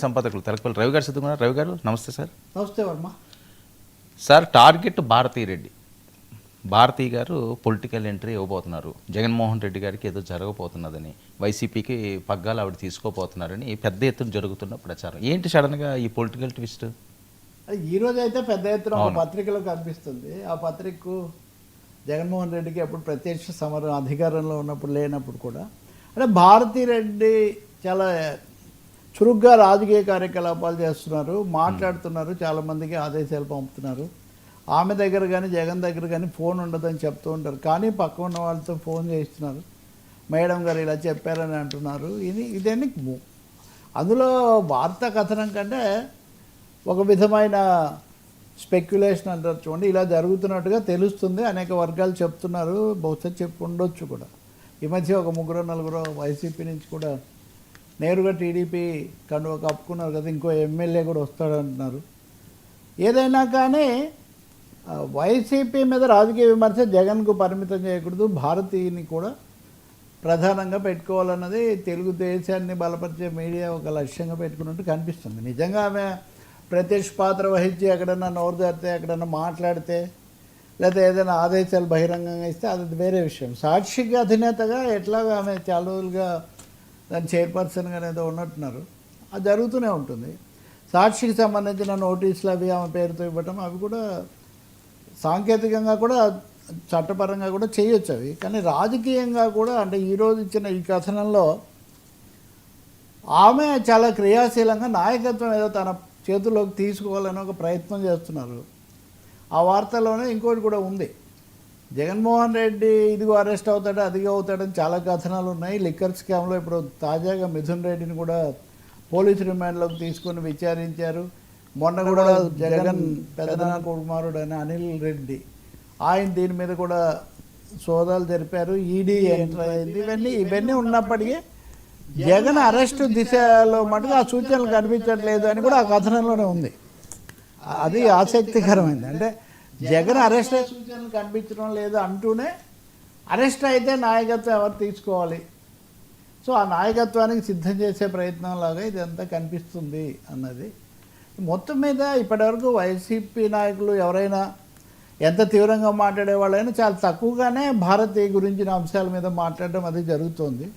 సంపాదకులు తెలకపల్లి రవి గారు సిద్ధంగా. రవి గారు నమస్తే సార్. నమస్తే వర్మ సార్, టార్గెట్ భారతీ రెడ్డి. భారతీ గారు పొలిటికల్ ఎంట్రీ ఇవ్వబోతున్నారు. జగన్మోహన్ రెడ్డి గారికి ఏదో జరగబోతున్నదని, వైసీపీకి పగ్గాలు ఆవిడ తీసుకోబోతున్నారని పెద్ద ఎత్తున జరుగుతున్న ప్రచారం. ఏంటి సడన్గా ఈ పొలిటికల్ ట్విస్ట్? ఈరోజు అయితే పెద్ద ఎత్తున ఒక పత్రికలో కనిపిస్తుంది. ఆ పత్రికకు జగన్మోహన్ రెడ్డికి ఎప్పుడు ప్రత్యక్ష సమరం అధికారంలో ఉన్నప్పుడు లేనప్పుడు కూడా అంటే భారతీ రెడ్డి చాలా చురుగ్గా రాజకీయ కార్యకలాపాలు చేస్తున్నారు, మాట్లాడుతున్నారు, చాలామందికి ఆదేశాలు పంపుతున్నారు. ఆమె దగ్గర కానీ జగన్ దగ్గర కానీ ఫోన్ ఉండదని చెప్తూ ఉంటారు, కానీ పక్క ఉన్న వాళ్ళతో ఫోన్ చేస్తున్నారు. మేడం గారు ఇలా చెప్పారని అంటున్నారు. ఇదేంటి అందులో వార్తా కథనం కంటే ఒక విధమైన స్పెక్యులేషన్ అంటారు చూడండి, ఇలా జరుగుతున్నట్టుగా తెలుస్తుంది. అనేక వర్గాలు చెప్తున్నారు, బహుశా చెప్పి ఉండొచ్చు కూడా. ఈ మధ్య ఒక 3-4 వైసీపీ నుంచి కూడా నేరుగా టీడీపీ కండువ కప్పుకున్నారు కదా, ఇంకో ఎమ్మెల్యే కూడా వస్తాడంటున్నారు. ఏదైనా కానీ వైసీపీ మీద రాజకీయ విమర్శ జగన్కు పరిమితం చేయకూడదు, భారతీయుని కూడా ప్రధానంగా పెట్టుకోవాలన్నది తెలుగుదేశాన్ని బలపరిచే మీడియా ఒక లక్ష్యంగా పెట్టుకున్నట్టు కనిపిస్తుంది. నిజంగా ఆమె ప్రత్యక్ష పాత్ర వహించి ఎక్కడన్నా నోరు జారితే, ఎక్కడన్నా మాట్లాడితే, లేకపోతే ఏదైనా ఆదేశాలు బహిరంగంగా ఇస్తే అది వేరే విషయం. సాక్షికి అధినేతగా ఎట్లాగా ఆమె చాలా రోజులుగా దాని చైర్పర్సన్గా ఏదో ఉన్నట్టున్నారు, అది జరుగుతూనే ఉంటుంది. సాక్షికి సంబంధించిన నోటీసులు అవి ఆమె పేరుతో ఇవ్వటం, అవి కూడా సాంకేతికంగా కూడా చట్టపరంగా కూడా చేయొచ్చు అవి. కానీ రాజకీయంగా కూడా అంటే ఈరోజు ఇచ్చిన ఈ కథనంలో ఆమె చాలా క్రియాశీలంగా నాయకత్వం ఏదో తన చేతుల్లోకి తీసుకోవాలని ఒక ప్రయత్నం చేస్తున్నారు. ఆ వార్తలోనే ఇంకోటి కూడా ఉంది, జగన్మోహన్ రెడ్డి ఇదిగో అరెస్ట్ అవుతాడు, అదిగో అవుతాడని చాలా కథనాలు ఉన్నాయి. లిక్కర్ స్కామ్లో ఇప్పుడు తాజాగా మిథున్ రెడ్డిని కూడా పోలీసు రిమాండ్లోకి తీసుకొని విచారించారు. మొన్న కూడా జగన్ పెదనాన్న కుమారుడు అని అనిల్ రెడ్డి, ఆయన దీని మీద కూడా సోదాలు జరిపారు, ఈడీ ఎంటర్ అయింది. ఇవన్నీ ఉన్నప్పటికీ జగన్ అరెస్టు దిశలో మటుకు ఆ సూచనలు కనిపించట్లేదు అని కూడా ఆ కథనంలోనే ఉంది. అది ఆసక్తికరమైంది. అంటే జగన్ అరెస్ట్ అయ్యే సూచనలు కనిపించడం లేదు అంటూనే అరెస్ట్ అయితే నాయకత్వం ఎవరు తీసుకోవాలి, సో ఆ నాయకత్వానికి సిద్ధం చేసే ప్రయత్నంలాగా ఇదంతా కనిపిస్తుంది అన్నది. మొత్తం మీద ఇప్పటివరకు వైసీపీ నాయకులు ఎవరైనా ఎంత తీవ్రంగా మాట్లాడే వాళ్ళైనా చాలా తక్కువగానే భారతీయ గురించిన అంశాల మీద మాట్లాడడం అది జరుగుతుంది.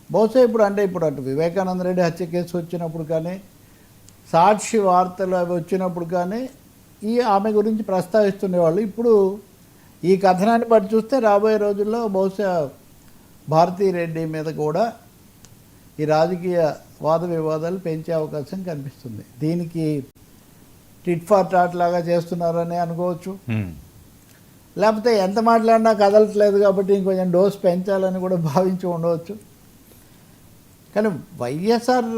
బహుశా ఇప్పుడు అటు వివేకానంద రెడ్డి హత్య కేసు వచ్చినప్పుడు కానీ, సాక్షి వార్తలు అవి వచ్చినప్పుడు కానీ ఈ ఆమె గురించి ప్రస్తావిస్తుండేవాళ్ళు. ఇప్పుడు ఈ కథనాన్ని బట్టి చూస్తే రాబోయే రోజుల్లో బహుశా భారతీ రెడ్డి మీద కూడా ఈ రాజకీయ వాద వివాదాలు పెంచే అవకాశం కనిపిస్తుంది. దీనికి టిట్ ఫార్ టాట్ లాగా చేస్తున్నారని అనుకోవచ్చు, లేకపోతే ఎంత మాట్లాడినా కదలట్లేదు కాబట్టి ఇంకొంచెం డోస్ పెంచాలని కూడా భావించి ఉండవచ్చు. కానీ వైఎస్ఆర్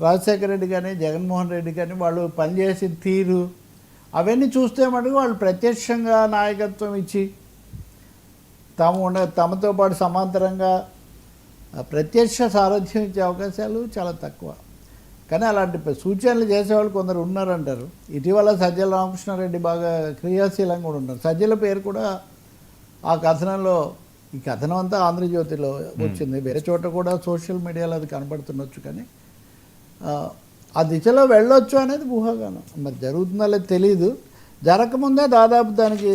రాజశేఖర రెడ్డి కానీ జగన్మోహన్ రెడ్డి కానీ వాళ్ళు పనిచేసిన తీరు అవన్నీ చూస్తే మటుకు వాళ్ళు ప్రత్యక్షంగా నాయకత్వం ఇచ్చి తమతో పాటు సమాంతరంగా ప్రత్యక్ష సారథ్యం ఇచ్చే అవకాశాలు చాలా తక్కువ. కానీ అలాంటి సూచనలు చేసేవాళ్ళు కొందరు ఉన్నారంటారు. ఇటీవల సజ్జల రామకృష్ణారెడ్డి బాగా క్రియాశీలంగా కూడా ఉన్నారు. సజ్జల పేరు కూడా ఆ కథనంలో, ఈ కథనం అంతా ఆంధ్రజ్యోతిలో వచ్చింది, వేరే చోట కూడా సోషల్ మీడియాలో అది కనపడుతుండొచ్చు. కానీ ఆ దిశలో వెళ్ళొచ్చు అనేది ఊహాగానం. మరి జరుగుతుందో లేదో తెలీదు. జరగకముందే దాదాపు దానికి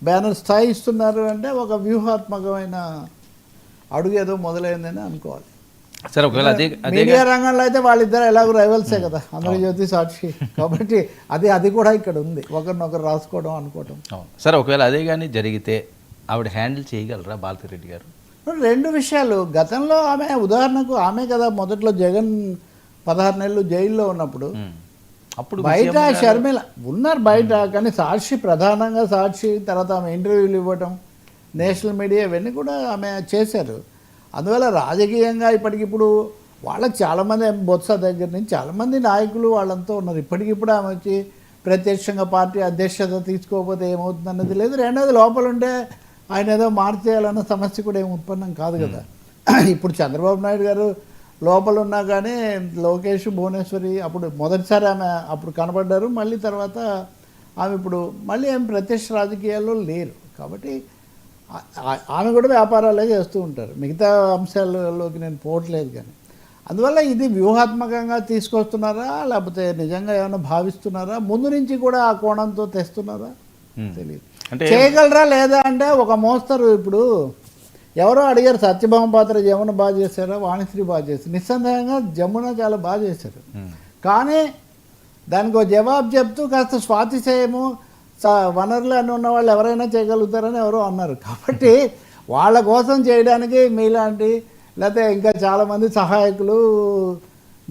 బ్యానర్ స్థాయి ఇస్తున్నారు అంటే ఒక వ్యూహాత్మకమైన అడుగు ఏదో మొదలైందని అనుకోవాలి. సరే, ఒకవేళ మీడియా రంగంలో అయితే వాళ్ళిద్దరు ఎలాగో రైవల్సే కదా, ఆంధ్రజ్యోతి సాక్షి, కాబట్టి అది కూడా ఇక్కడ ఉంది, ఒకరినొకరు రాసుకోవడం అనుకోవడం. సరే, ఒకవేళ అదే కానీ జరిగితే ఆవిడ హ్యాండిల్ చేయగలరా భారతీ రెడ్డి గారు? 2 విషయాలు. గతంలో ఆమె ఉదాహరణకు ఆమె కదా మొదట్లో జగన్ 16 నెలలు జైల్లో ఉన్నప్పుడు అప్పుడు బయట షర్మిల ఉన్నారు బయట, కానీ సాక్షి ప్రధానంగా సాక్షి తర్వాత ఆమె ఇంటర్వ్యూలు ఇవ్వటం, నేషనల్ మీడియా ఇవన్నీ కూడా ఆమె చేశారు. అందువల్ల రాజకీయంగా ఇప్పటికిప్పుడు వాళ్ళకి చాలామంది బొత్స దగ్గర నుంచి చాలామంది నాయకులు వాళ్ళంతా ఉన్నారు. ఇప్పటికిప్పుడు ఆమె వచ్చి ప్రత్యక్షంగా పార్టీ అధ్యక్షత తీసుకోకపోతే ఏమవుతుంది అన్నది లేదు. రెండోది లోపల ఉంటే ఆయన ఏదో మార్చేయాలన్న సమస్య కూడా ఏమి ఉత్పన్నం కాదు కదా. ఇప్పుడు చంద్రబాబు నాయుడు గారు లోపల ఉన్నా కానీ లోకేష్ భువనేశ్వరి అప్పుడు మొదటిసారి ఆమె అప్పుడు కనబడ్డారు, మళ్ళీ తర్వాత ఆమె ఇప్పుడు మళ్ళీ ఏం ప్రత్యక్ష రాజకీయాల్లో లేరు. కాబట్టి ఆమె కూడా వ్యాపారాలే చేస్తూ ఉంటారు, మిగతా అంశాలలోకి నేను పోవట్లేదు. కానీ అందువల్ల ఇది వ్యూహాత్మకంగా తీసుకొస్తున్నారా లేకపోతే నిజంగా ఏమైనా భావిస్తున్నారా, ముందు నుంచి కూడా ఆ కోణంతో తెస్తున్నారా తెలియదు. అంటే చేయగలరా లేదా అంటే ఒక మోస్తరు. ఇప్పుడు ఎవరో అడిగారు సత్యభామ పాత్ర జమున బాగా చేశారా, వాణిశ్రీ బాగా చేశారు. నిస్సందేహంగా జమున చాలా బాగా చేశారు. కానీ దానికి ఒక జవాబు చెప్తూ కాస్త స్వాతిశయము వనరులు అని ఉన్న వాళ్ళు ఎవరైనా చేయగలుగుతారని ఎవరో అన్నారు. కాబట్టి వాళ్ళ కోసం చేయడానికి మీలాంటి లేకపోతే ఇంకా చాలామంది సహాయకులు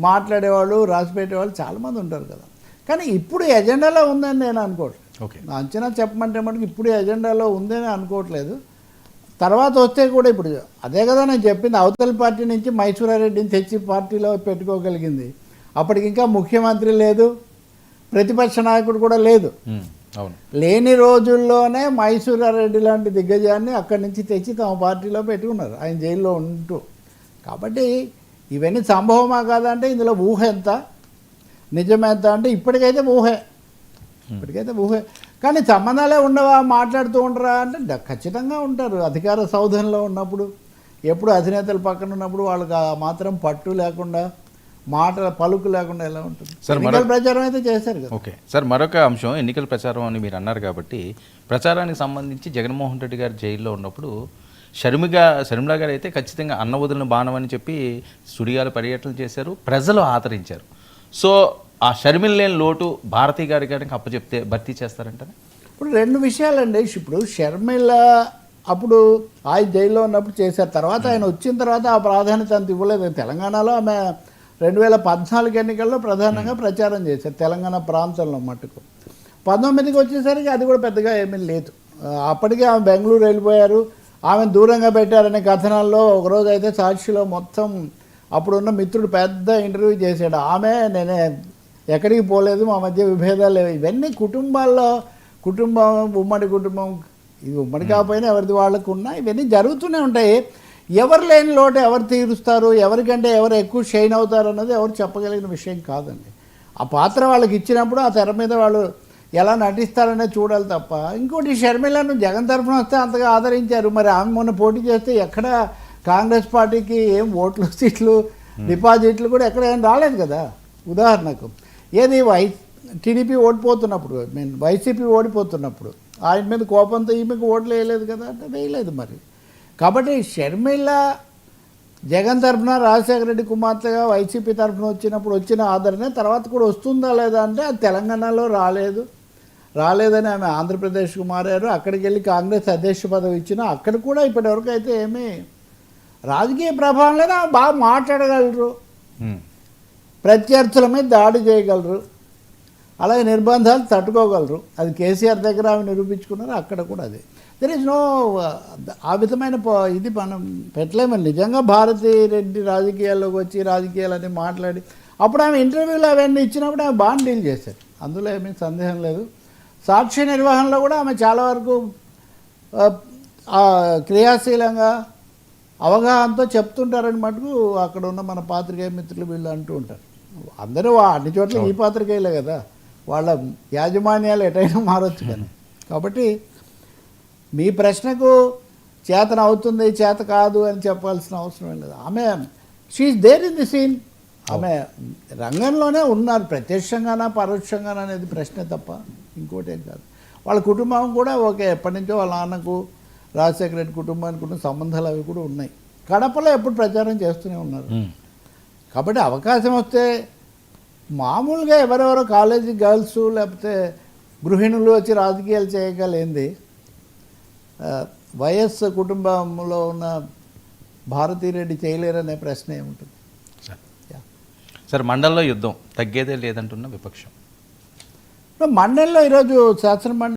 మాట్లాడేవాళ్ళు రాసి పెట్టేవాళ్ళు చాలామంది ఉంటారు కదా. కానీ ఇప్పుడు ఎజెండాలో ఉందని నేను అనుకోవట్లేదు. ఓకే, నా అంచనా చెప్పమంటే మటుకు ఇప్పుడు ఎజెండాలో ఉందని అనుకోవట్లేదు. తర్వాత వస్తే కూడా ఇప్పుడు అదే కదా నేను చెప్పింది, అవతల పార్టీ నుంచి మైసూరారెడ్డిని తెచ్చి పార్టీలో పెట్టుకోగలిగింది. అప్పటికి ఇంకా ముఖ్యమంత్రి లేదు, ప్రతిపక్ష నాయకుడు కూడా లేదు. అవును, లేని రోజుల్లోనే మైసూరారెడ్డి లాంటి దిగ్గజాన్ని అక్కడి నుంచి తెచ్చి తమ పార్టీలో పెట్టుకున్నారు ఆయన జైల్లో ఉంటూ. కాబట్టి ఇవన్నీ సంభవమా కాదంటే ఇందులో ఊహ ఎంత నిజమెంత అంటే ఇప్పటికైతే ఊహే. కానీ సంబంధాలే ఉండవా, మాట్లాడుతూ ఉండరా అంటే ఖచ్చితంగా ఉంటారు. అధికార సౌధంలో ఉన్నప్పుడు ఎప్పుడు అధినేతల పక్కన ఉన్నప్పుడు వాళ్ళకి ఆ మాత్రం పట్టు లేకుండా పలుకు లేకుండా ఎలా ఉంటుంది. ఎన్నికల ప్రచారం అయితే చేశారు కదా. ఓకే సార్, మరొక అంశం ఎన్నికల ప్రచారం అని మీరు అన్నారు కాబట్టి ప్రచారానికి సంబంధించి జగన్మోహన్ రెడ్డి గారు జైల్లో ఉన్నప్పుడు షర్మిల గారు అయితే ఖచ్చితంగా అన్న వదిలిన బాణం అని చెప్పి సుడిగాలు పర్యటన చేశారు, ప్రజలు ఆదరించారు. సో ఆ షర్మిల లేని లోటు భారతీ గారి గారికి అప్పచెప్తే భర్తీ చేస్తారంటారా? ఇప్పుడు రెండు విషయాలండి. ఇప్పుడు షర్మిల అప్పుడు ఆయన జైల్లో ఉన్నప్పుడు చేశారు. తర్వాత ఆయన వచ్చిన తర్వాత ఆ ప్రాధాన్యత అంత ఇవ్వలేదు. తెలంగాణలో ఆమె 2014 ఎన్నికల్లో ప్రధానంగా ప్రచారం చేశారు తెలంగాణ ప్రాంతంలో మట్టుకు. 19కి వచ్చేసరికి అది కూడా పెద్దగా ఏమీ లేదు. అప్పటికే ఆమె బెంగళూరు వెళ్ళిపోయారు, ఆమె దూరంగా పెట్టారనే కథనాల్లో ఒకరోజు అయితే సాక్షిలో మొత్తం అప్పుడున్న మిత్రుడు పెద్ద ఇంటర్వ్యూ చేశాడు. నేనే ఎక్కడికి పోలేదు, మా మధ్య విభేదాలు లేవు. ఇవన్నీ ఉమ్మడి కుటుంబం, ఇది ఉమ్మడి కాకపోయినా ఎవరిది వాళ్ళకు ఉన్నా ఇవన్నీ జరుగుతూనే ఉంటాయి. ఎవరు లేని లోటు ఎవరు తీరుస్తారు, ఎవరికంటే ఎవరు ఎక్కువ షైన్ అవుతారు అన్నది ఎవరు చెప్పగలిగిన విషయం కాదండి. ఆ పాత్ర వాళ్ళకి ఇచ్చినప్పుడు ఆ తెర మీద వాళ్ళు ఎలా నటిస్తారనే చూడాలి తప్ప. ఇంకోటి షర్మిలను జగన్ తరఫున వస్తే అంతగా ఆదరించారు. మరి ఆమె మొన్న పోటీ చేస్తే ఎక్కడ కాంగ్రెస్ పార్టీకి ఏం ఓట్లు సీట్లు డిపాజిట్లు కూడా ఎక్కడ ఏం రాలేదు కదా. ఉదాహరణకు ఏది టీడీపీ ఓడిపోతున్నప్పుడు వైసీపీ ఓడిపోతున్నప్పుడు ఆయన మీద కోపంతో ఈమెకు ఓట్లు వేయలేదు కదా అంటే వేయలేదు మరి. కాబట్టి షర్మిల జగన్ తరఫున రాజశేఖర రెడ్డి కుమార్తెగా వైసీపీ తరఫున వచ్చిన ఆదరణ తర్వాత కూడా వస్తుందా లేదా అంటే అది తెలంగాణలో రాలేదని ఆమె ఆంధ్రప్రదేశ్కు మారారు. అక్కడికి వెళ్ళి కాంగ్రెస్ అధ్యక్ష పదవి ఇచ్చినా అక్కడ కూడా ఇప్పటివరకు అయితే ఏమీ రాజకీయ ప్రభావం లేదా బాగా మాట్లాడగలరు, ప్రత్యర్థుల మీద దాడి చేయగలరు, అలాగే నిర్బంధాలు తట్టుకోగలరు. అది కేసీఆర్ దగ్గర ఆమె నిరూపించుకున్నారు, అక్కడ కూడా అదే. దెర్ ఇస్ నో ఆ విధమైన ఇది మనం పెట్టలేమని. నిజంగా భారతీ రెడ్డి రాజకీయాల్లోకి వచ్చి రాజకీయాలని మాట్లాడి అప్పుడు ఆమె ఇంటర్వ్యూలు అవన్నీ ఇచ్చినప్పుడు ఆమె బాగా డీల్ చేశారు, అందులో ఏమీ సందేహం లేదు. సాక్షి నిర్వహణలో కూడా ఆమె చాలా వరకు క్రియాశీలంగా అవగాహనతో చెప్తుంటారని మటుకు అక్కడ ఉన్న మన పాత్రికేయ మిత్రులు వీళ్ళు అంటూ ఉంటారు. అందరూ అన్ని చోట్ల ఈ పాత్రికేయులే కదా, వాళ్ళ యాజమాన్యాలు ఎటైనా మారొచ్చు కానీ. కాబట్టి మీ ప్రశ్నకు చేతన అవుతుంది చేత కాదు అని చెప్పాల్సిన అవసరం లేదు. ఆమె she is there in the scene, ఆమె రంగంలోనే ఉన్నారు, ప్రత్యక్షంగానా పరోక్షంగానా అనేది ప్రశ్నే తప్ప ఇంకోటేం కాదు. వాళ్ళ కుటుంబం కూడా ఓకే, ఎప్పటి నుంచో వాళ్ళ నాన్నకు రాజశేఖర రెడ్డి కుటుంబానికి ఉన్న సంబంధాలు అవి కూడా ఉన్నాయి. కడపలో ఎప్పుడు ప్రచారం చేస్తూనే ఉన్నారు. కాబట్టి అవకాశం వస్తే మామూలుగా ఎవరెవరో కాలేజీ గర్ల్స్ లేకపోతే గృహిణులు వచ్చి రాజకీయాలు చేయగలిగింది వైఎస్ కుటుంబంలో ఉన్న భారతీరెడ్డి చేయలేరనే ప్రశ్న ఏముంటుంది సార్? మండల్లో యుద్ధం తగ్గేదే లేదంటున్న విపక్షం. మండలిలో ఈరోజు శాసనమండలి